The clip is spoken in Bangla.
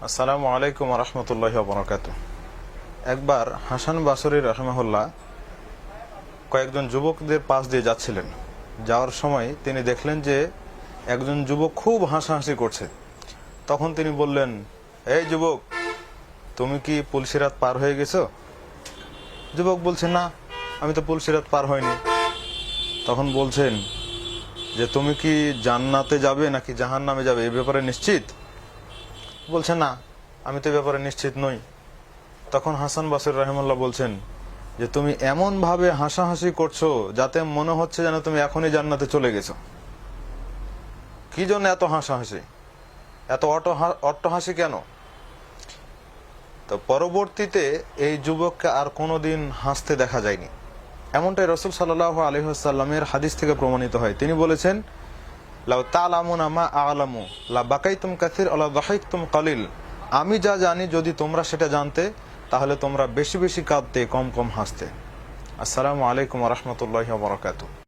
আসসালামু আলাইকুম রহমতুল্লাহি ওয়া বারাকাতুহু। একবার হাসান বাসরী রাহিমাহুল্লাহ কয়েকজন যুবকদের পাশ দিয়ে যাচ্ছিলেন। যাওয়ার সময় তিনি দেখলেন যে একজন যুবক খুব হাসাহাসি করছে। তখন তিনি বললেন, এই যুবক, তুমি কি পুলসিরাত পার হয়ে গেছো? যুবক বলছে, না, আমি তো পুলসিরাত পার হইনি। তখন বলছেন যে তুমি কি জান্নাতে যাবে নাকি জাহান্নামে যাবে, এই ব্যাপারে নিশ্চিত? বলছে, না, আমি তো এই ব্যাপারে নিশ্চিত নই। তখন হাসান বাসরী রাহিমাহুল্লাহ বলছেন যে তুমি এমন ভাবে হাসাহাসি করছো যাতে মনে হচ্ছে যেন তুমি এখনই জান্নাতে চলে গেছো। কি জন্য এত হাসাহাসি, এত অট্টহাসি কেন? তো পরবর্তীতে এই যুবককে আর কোনোদিন হাসতে দেখা যায়নি। এমনটাই রাসূল সাল্লাল্লাহু আলাইহি ওয়াসাল্লামের হাদিস থেকে প্রমাণিত হয়। তিনি বলেছেন, লাউ তা'লামুনা মা আ'লামু লা বাকাইতুম কাসীর ওয়া লা যাহিকতুম কালিল। আমি যা জানি যদি তোমরা সেটা জানতে, তাহলে তোমরা বেশি বেশি কাঁদতে, কম কম হাসতে। আসসালামু আলাইকুম ওয়া রাহমাতুল্লাহি ওয়া বারাকাতুহু।